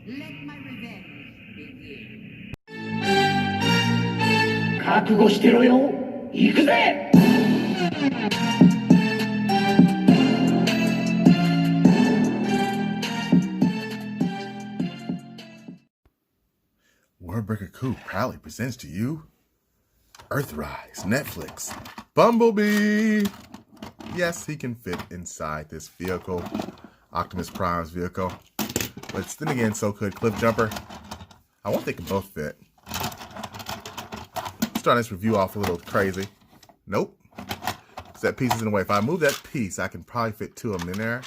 Let my revenge begin. 覚悟してろよ。行くぜ。Warbreaker Coup proudly presents to you Earthrise Netflix Bumblebee. Yes, he can fit inside this vehicle, Optimus Prime's vehicle. But then again, so could Cliff Jumper. I won't think they can both fit. Starting this review off a little crazy. Nope. Because that piece is in the way. If I move that piece, I can probably fit two of them in there.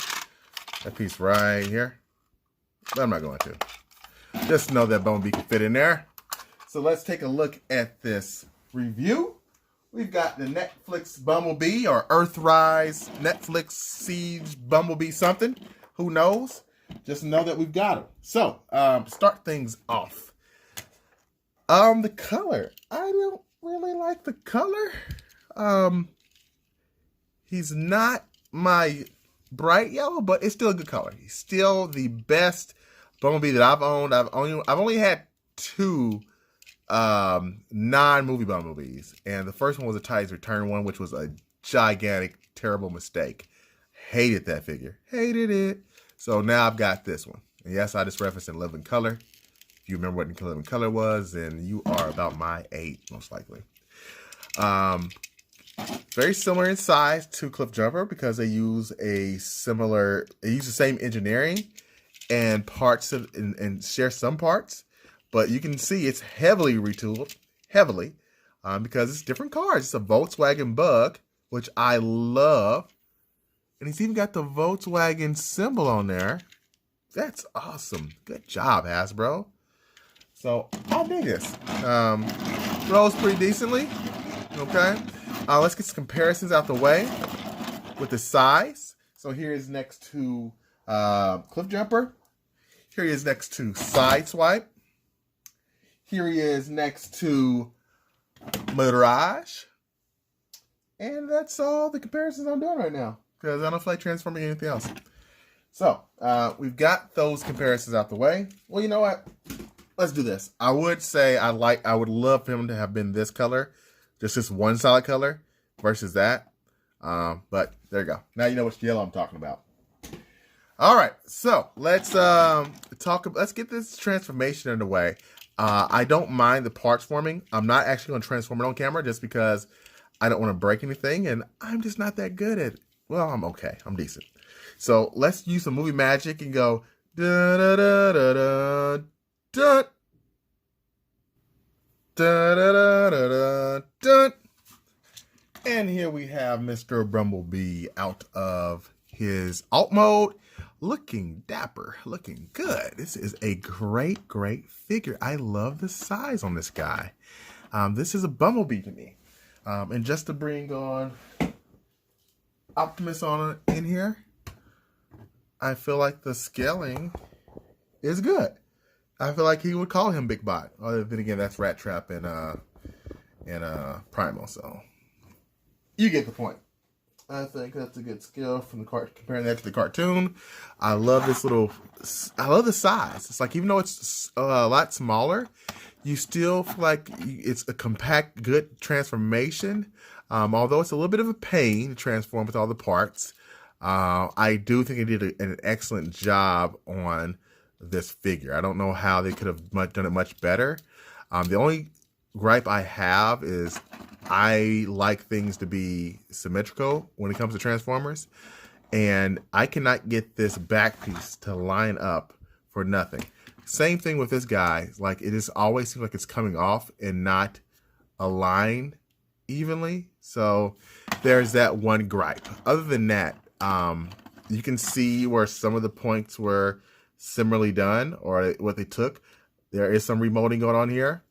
That piece right here. But I'm not going to. Just know that Bumblebee can fit in there. So let's take a look at this review. We've got the Netflix Bumblebee or Earthrise Netflix Siege Bumblebee something. Who knows? Just know that we've got him. So, start things off. The color. I don't really like the color. He's not my bright yellow, but it's still a good color. He's still the best Bumblebee that I've owned. I've only had two non-movie Bumblebees, and the first one was a Titan's Return one, which was a gigantic, terrible mistake. Hated that figure. Hated it. So now I've got this one. And yes, I just referenced in Living Color. If you remember what Living Color was, then you are about my age, most likely. Very similar in size to Cliff Jumper because they use the same engineering and parts of and share some parts, but you can see it's heavily retooled, because it's different cars. It's a Volkswagen Bug, which I love, and he's even got the Volkswagen symbol on there. That's awesome. Good job, Hasbro. So I dig this. Rolls pretty decently. Okay, let's get some comparisons out the way with the size. So here is next to Cliff Jumper. Here he is next to Sideswipe. Here he is next to Mirage. And that's all the comparisons I'm doing right now, because I don't feel like transforming anything else. So, we've got those comparisons out the way. Well, you know what? Let's do this. I would say I would love for him to have been this color. Just this one solid color versus that. But there you go. Now you know which yellow I'm talking about. All right, so let's get this transformation underway. I don't mind the parts forming. I'm not actually going to transform it on camera just because I don't want to break anything, and I'm just not that good at it. Well, I'm okay. I'm decent. So let's use some movie magic and go da da da da da da da da da da da. And here we have Mr. Bumblebee out of his alt mode. Looking dapper, looking good. This is a great, great figure. I love the size on this guy. This is a Bumblebee to me. And just to bring on Optimus in here, I feel like the scaling is good. I feel like he would call him Big Bot. Other than again, that's Rat Trap and Primal. So you get the point. I think that's a good skill from comparing that to the cartoon. I love this I love the size. It's like, even though it's a lot smaller, you still feel like it's a compact, good transformation. Although it's a little bit of a pain to transform with all the parts, I do think it did an excellent job on this figure. I don't know how they could have done it much better. The only gripe I have is I like things to be symmetrical when it comes to Transformers, and I cannot get this back piece to line up for nothing. Same thing with this guy. Like, it just always seems like it's coming off and not aligned evenly. So there's that one gripe. Other than that, you can see where some of the points were similarly done, or what they took. There is some remolding going on here.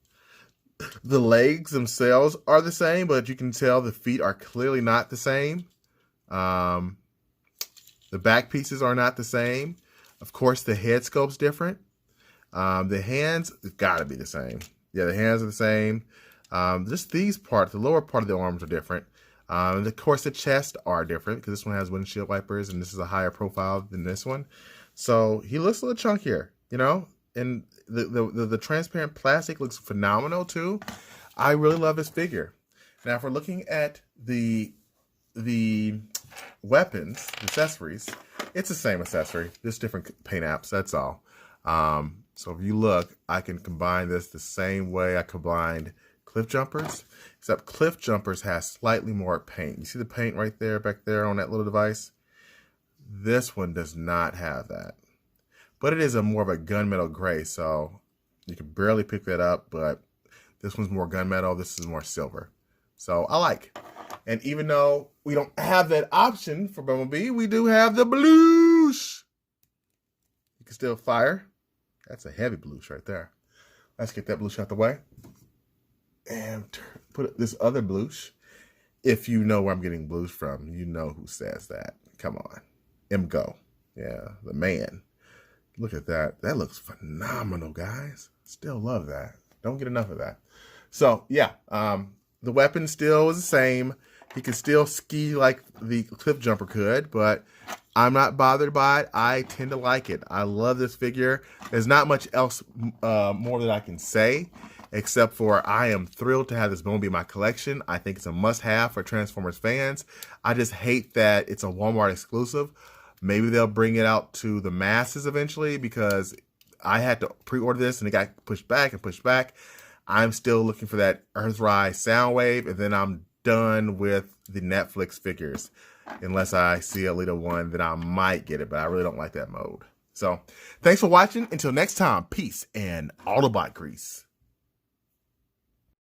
The legs themselves are the same, but you can tell the feet are clearly not the same. The back pieces are not the same. Of course, the head sculpt's different. The hands gotta be the same. Yeah, the hands are the same. Just these parts, the lower part of the arms are different. And of course, the chests are different because this one has windshield wipers and this is a higher profile than this one. So he looks a little chunkier, you know? And the transparent plastic looks phenomenal too. I really love this figure. Now, if we're looking at the weapons, accessories, it's the same accessory, just different paint apps, that's all. So if you look, I can combine this the same way I combined Cliff Jumpers, except Cliff Jumpers has slightly more paint. You see the paint right there, back there on that little device? This one does not have that. But it is a more of a gunmetal gray, so you can barely pick that up, but this one's more gunmetal, this is more silver. So I like. And even though we don't have that option for Bumblebee, we do have the blues. You can still fire. That's a heavy blues right there. Let's get that blues out the way. And put this other blues. If you know where I'm getting blues from, you know who says that. Come on. Go. Yeah, the man. Look at that. That looks phenomenal, guys. Still love that. Don't get enough of that. So, yeah, the weapon still is the same. He can still ski like the Cliff Jumper could, but I'm not bothered by it. I tend to like it. I love this figure. There's not much else more that I can say, except for I am thrilled to have this Bumblebee in my collection. I think it's a must-have for Transformers fans. I just hate that it's a Walmart exclusive. Maybe they'll bring it out to the masses eventually, because I had to pre-order this and it got pushed back and pushed back. I'm still looking for that Earthrise Soundwave, and then I'm done with the Netflix figures. Unless I see a little one, then I might get it, but I really don't like that mode. So, thanks for watching. Until next time, peace and Autobot grease.